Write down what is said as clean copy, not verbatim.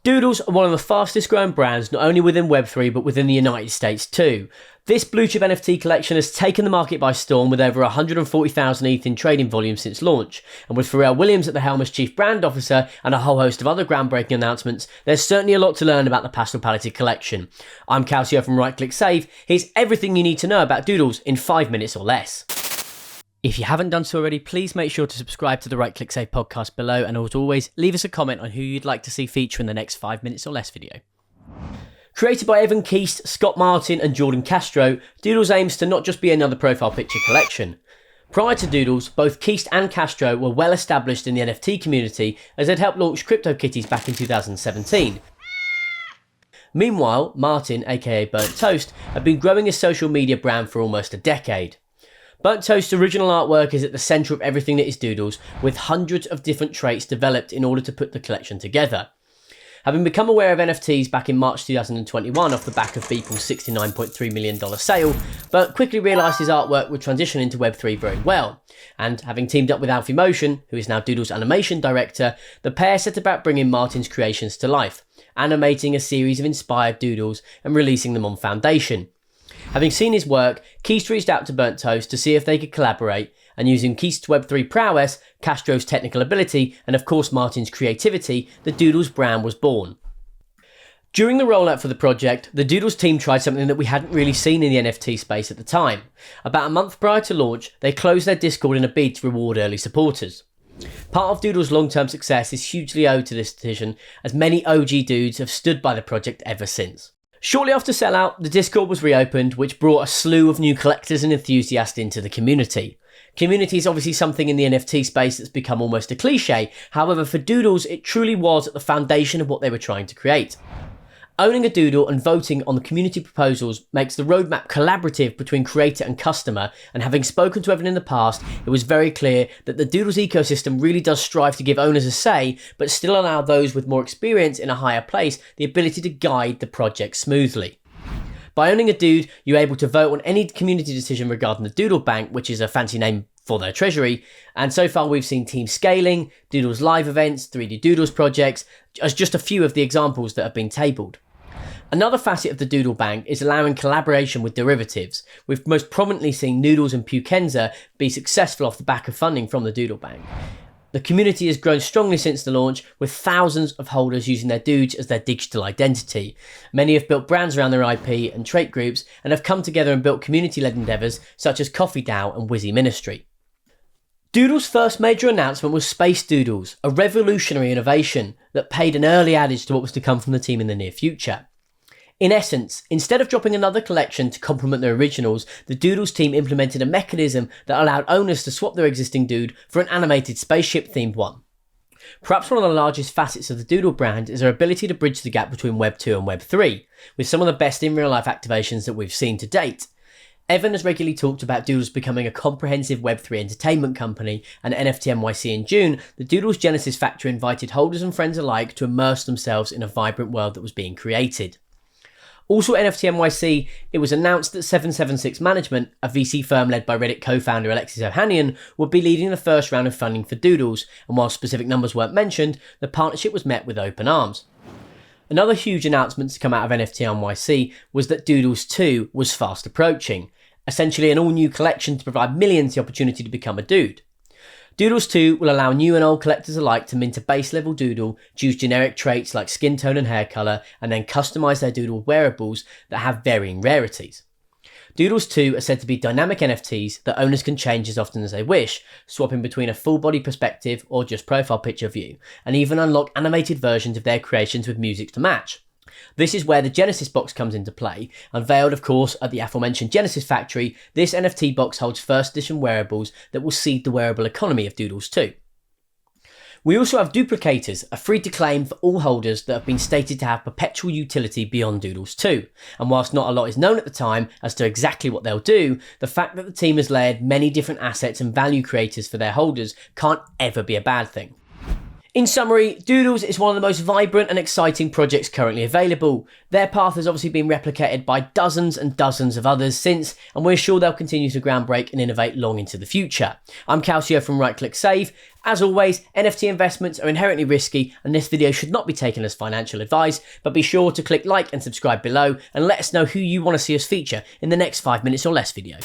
Doodles are one of the fastest growing brands not only within Web3 but within the United States too. This blue chip NFT collection has taken the market by storm with over 140,000 ETH in trading volume since launch, and with Pharrell Williams at the helm as Chief Brand Officer and a whole host of other groundbreaking announcements, there's certainly a lot to learn about the Pastel Paleted collection. I'm Calcio from Right Click Save. Here's everything you need to know about Doodles in 5 minutes or less. If you haven't done so already, please make sure to subscribe to the Right Click Save podcast below, and as always, leave us a comment on who you'd like to see feature in the next 5 minutes or less video. Created by Evan Keast, Scott Martin and Jordan Castro, Doodles aims to not just be another profile picture collection. Prior to Doodles, both Keast and Castro were well established in the NFT community as they'd helped launch CryptoKitties back in 2017. Meanwhile, Martin, aka Burnt Toast, had been growing his social media brand for almost a decade. Burnt Toast's original artwork is at the centre of everything that is Doodles, with hundreds of different traits developed in order to put the collection together. Having become aware of NFTs back in March 2021 off the back of Beeple's $69.3 million sale, Burnt quickly realised his artwork would transition into Web3 very well, and having teamed up with Alfie Motion, who is now Doodles' animation director, the pair set about bringing Martin's creations to life, animating a series of inspired Doodles and releasing them on Foundation. Having seen his work, Keast reached out to Burnt Toast to see if they could collaborate, and using Keast's Web3 prowess, Castro's technical ability, and of course Martin's creativity, the Doodles brand was born. During the rollout for the project, the Doodles team tried something that we hadn't really seen in the NFT space at the time. About a month prior to launch, they closed their Discord in a bid to reward early supporters. Part of Doodles' long-term success is hugely owed to this decision, as many OG dudes have stood by the project ever since. Shortly after sellout, the Discord was reopened, which brought a slew of new collectors and enthusiasts into the community. Community is obviously something in the NFT space that's become almost a cliche, however for Doodles it truly was at the foundation of what they were trying to create. Owning a Doodle and voting on the community proposals makes the roadmap collaborative between creator and customer, and having spoken to Evan in the past, it was very clear that the Doodles ecosystem really does strive to give owners a say, but still allow those with more experience in a higher place the ability to guide the project smoothly. By owning a Dood, you're able to vote on any community decision regarding the Doodle Bank, which is a fancy name for their treasury, and so far we've seen team scaling, Doodles live events, 3D Doodles projects, as just a few of the examples that have been tabled. Another facet of the Doodle Bank is allowing collaboration with derivatives. We've most prominently seen Noodles and Pukenza be successful off the back of funding from the Doodle Bank. The community has grown strongly since the launch, with thousands of holders using their Doods as their digital identity. Many have built brands around their IP and trait groups, and have come together and built community-led endeavours such as Coffee DAO and Wizzy Ministry. Doodles' first major announcement was Space Doodles, a revolutionary innovation that paid an early adage to what was to come from the team in the near future. In essence, instead of dropping another collection to complement their originals, the Doodles team implemented a mechanism that allowed owners to swap their existing Dood for an animated spaceship-themed one. Perhaps one of the largest facets of the Doodle brand is their ability to bridge the gap between Web 2 and Web 3, with some of the best in real-life activations that we've seen to date. Evan has regularly talked about Doodles becoming a comprehensive Web3 entertainment company, and at NFT NYC in June, the Doodles Genesis Factory invited holders and friends alike to immerse themselves in a vibrant world that was being created. Also at NFT NYC, it was announced that 776 Management, a VC firm led by Reddit co-founder Alexis Ohanian, would be leading the first round of funding for Doodles, and while specific numbers weren't mentioned, the partnership was met with open arms. Another huge announcement to come out of NFT NYC was that Doodles 2 was fast approaching, essentially an all-new collection to provide millions the opportunity to become a Dood. Doodles 2 will allow new and old collectors alike to mint a base-level Doodle, choose generic traits like skin tone and hair colour, and then customise their Doodle wearables that have varying rarities. Doodles 2 are said to be dynamic NFTs that owners can change as often as they wish, swapping between a full-body perspective or just profile picture view, and even unlock animated versions of their creations with music to match. This is where the Genesis box comes into play. Unveiled, of course, at the aforementioned Genesis factory, this NFT box holds first edition wearables that will seed the wearable economy of Doodles 2. We also have duplicators, a free-to-claim for all holders that have been stated to have perpetual utility beyond Doodles 2. And whilst not a lot is known at the time as to exactly what they'll do, the fact that the team has layered many different assets and value creators for their holders can't ever be a bad thing. In summary, Doodles is one of the most vibrant and exciting projects currently available. Their path has obviously been replicated by dozens and dozens of others since, and we're sure they'll continue to groundbreak and innovate long into the future. I'm Calcio from Right Click Save. As always, NFT investments are inherently risky, and this video should not be taken as financial advice, but be sure to click like and subscribe below and let us know who you want to see us feature in the next 5 minutes or less video.